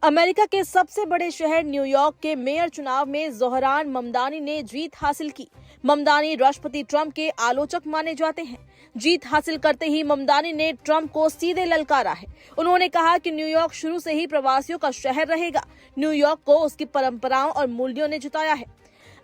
America के सबसे बड़े शहर न्यूयॉर्क के मेयर चुनाव में ज़ोहरान ममदानी ने जीत हासिल की। ममदानी राष्ट्रपति ट्रंप के आलोचक माने जाते हैं। जीत हासिल करते ही ममदानी ने ट्रंप को सीधे ललकारा है। उन्होंने कहा कि न्यूयॉर्क शुरू से ही प्रवासियों का शहर रहेगा। न्यूयॉर्क को उसकी परंपराओं और मूल्यों ने जिताया है।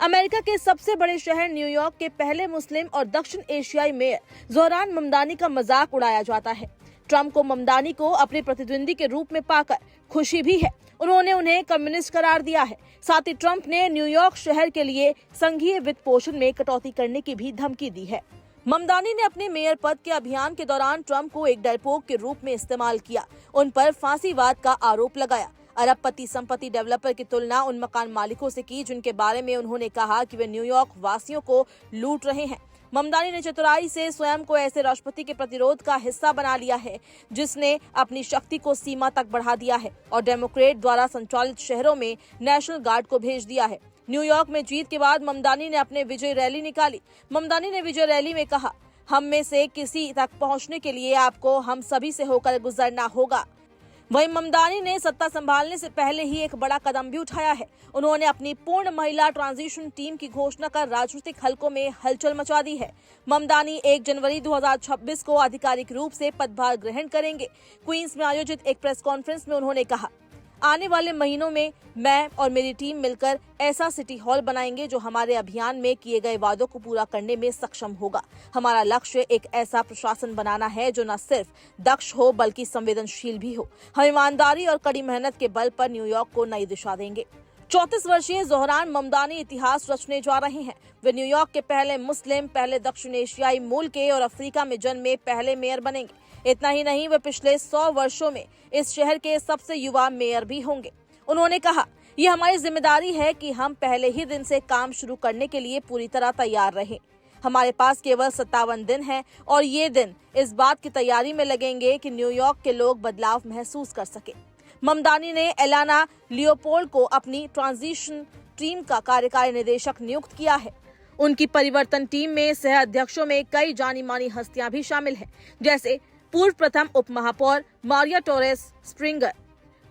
अमेरिका के सबसे बड़े शहर न्यूयॉर्क के पहले मुस्लिम और दक्षिण एशियाई मेयर ज़ोहरान ममदानी का मजाक उड़ाया जाता है। ट्रंप को ममदानी को अपने प्रतिद्वंदी के रूप में पाकर खुशी भी है। उन्होंने उन्हें कम्युनिस्ट करार दिया है। साथ ही ट्रंप ने न्यूयॉर्क शहर के लिए संघीय वित्त पोषण में कटौती करने की भी धमकी दी है। ममदानी ने अपने मेयर पद के अभियान के दौरान ट्रंप को एक डरपोक के रूप में इस्तेमाल किया। उन पर फांसीवाद का आरोप लगाया। अरबपति संपत्ति डेवलपर की तुलना उन मकान मालिकों से की जिनके बारे में उन्होंने कहा कि वे न्यूयॉर्क वासियों को लूट रहे हैं। ममदानी ने चतुराई से स्वयं को ऐसे राष्ट्रपति के प्रतिरोध का हिस्सा बना लिया है जिसने अपनी शक्ति को सीमा तक बढ़ा दिया है और डेमोक्रेट द्वारा संचालित शहरों में नेशनल गार्ड को भेज दिया है। न्यूयॉर्क में जीत के बाद ममदानी ने अपने विजय रैली निकाली। ममदानी ने विजय रैली में कहा, हम में से किसी तक पहुंचने के लिए आपको हम सभी से होकर गुजरना होगा। वहीं ममदानी ने सत्ता संभालने से पहले ही एक बड़ा कदम भी उठाया है। उन्होंने अपनी पूर्ण महिला ट्रांजिशन टीम की घोषणा कर राजनीतिक हलकों में हलचल मचा दी है। ममदानी 1 जनवरी 2026 को आधिकारिक रूप से पदभार ग्रहण करेंगे। क्वींस में आयोजित एक प्रेस कॉन्फ्रेंस में उन्होंने कहा, आने वाले महीनों में मैं और मेरी टीम मिलकर ऐसा सिटी हॉल बनाएंगे जो हमारे अभियान में किए गए वादों को पूरा करने में सक्षम होगा। हमारा लक्ष्य एक ऐसा प्रशासन बनाना है जो न सिर्फ दक्ष हो बल्कि संवेदनशील भी हो। हम ईमानदारी और कड़ी मेहनत के बल पर न्यूयॉर्क को नई दिशा देंगे। 34 वर्षीय ज़ोहरान ममदानी इतिहास रचने जा रहे हैं। वे न्यूयॉर्क के पहले मुस्लिम, पहले दक्षिण एशियाई मूल के और अफ्रीका में जन्मे पहले मेयर बनेंगे। इतना ही नहीं, वे पिछले 100 वर्षों में इस शहर के सबसे युवा मेयर भी होंगे। उन्होंने कहा, ये हमारी जिम्मेदारी है कि हम पहले ही दिन से काम शुरू करने के लिए पूरी तरह तैयार रहें। हमारे पास केवल 57 दिन हैं और ये दिन इस बात की तैयारी में लगेंगे कि न्यूयॉर्क के लोग बदलाव महसूस कर सके। ममदानी ने एलाना लियोपोल्ड को अपनी ट्रांजिशन टीम का कार्यकारी निदेशक नियुक्त किया है। उनकी परिवर्तन टीम में सह अध्यक्षों में कई जानी मानी हस्तियां भी शामिल हैं, जैसे पूर्व प्रथम उप महापौर मारिया टोरेस स्प्रिंगर,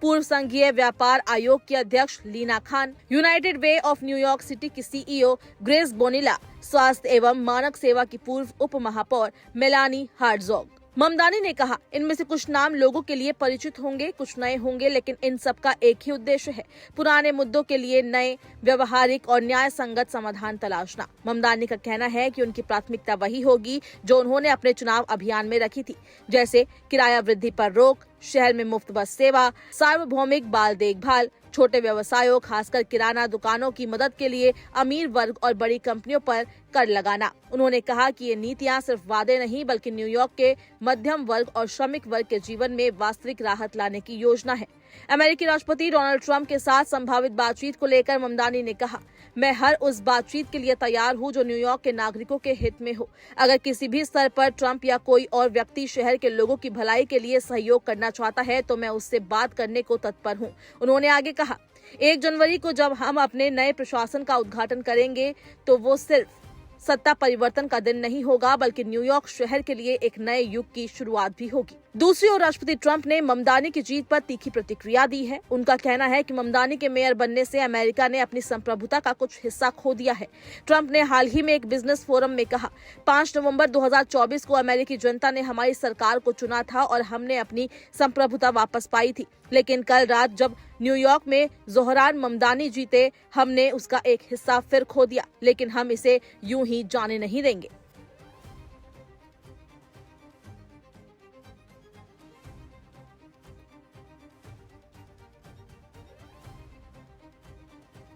पूर्व संघीय व्यापार आयोग की अध्यक्ष Leena Khan, United Way of New York City की सीईओ ग्रेस बोनिला, स्वास्थ्य एवं मानक सेवा की पूर्व उप महापौर मेलानी हार्टजॉग। ममदानी ने कहा, इनमें से कुछ नाम लोगों के लिए परिचित होंगे, कुछ नए होंगे, लेकिन इन सबका एक ही उद्देश्य है, पुराने मुद्दों के लिए नए, व्यवहारिक और न्याय संगत समाधान तलाशना। ममदानी का कहना है कि उनकी प्राथमिकता वही होगी जो उन्होंने अपने चुनाव अभियान में रखी थी, जैसे किराया वृद्धि पर रोक, शहर में मुफ्त बस सेवा, सार्वभौमिक बाल देखभाल, छोटे व्यवसायों खासकर किराना दुकानों की मदद के लिए अमीर वर्ग और बड़ी कंपनियों पर कर लगाना। उन्होंने कहा कि ये नीतियां सिर्फ वादे नहीं बल्कि न्यूयॉर्क के मध्यम वर्ग और श्रमिक वर्ग के जीवन में वास्तविक राहत लाने की योजना है। अमेरिकी राष्ट्रपति डोनाल्ड ट्रंप के साथ संभावित बातचीत को लेकर ममदानी ने कहा, मैं हर उस बातचीत के लिए तैयार हूं जो न्यूयॉर्क के नागरिकों के हित में हो। अगर किसी भी स्तर पर ट्रंप या कोई और व्यक्ति शहर के लोगों की भलाई के लिए सहयोग करना चाहता है तो मैं उससे बात करने को तत्पर हूं। उन्होंने आगे कहा, 1 जनवरी को जब हम अपने नए प्रशासन का उद्घाटन करेंगे तो वो सिर्फ सत्ता परिवर्तन का दिन नहीं होगा बल्कि न्यूयॉर्क शहर के लिए एक नए युग की शुरुआत भी होगी। दूसरी ओर राष्ट्रपति ट्रंप ने ममदानी की जीत पर तीखी प्रतिक्रिया दी है। उनका कहना है कि ममदानी के मेयर बनने से अमेरिका ने अपनी संप्रभुता का कुछ हिस्सा खो दिया है। ट्रंप ने हाल ही में एक बिजनेस फोरम में कहा, 5 नवंबर 2024 को अमेरिकी जनता ने हमारी सरकार को चुना था और हमने अपनी संप्रभुता वापस पाई थी, लेकिन कल रात जब न्यूयॉर्क में ज़ोहरान ममदानी जीते, हमने उसका एक हिस्सा फिर खो दिया, लेकिन हम इसे यूं ही जाने नहीं देंगे।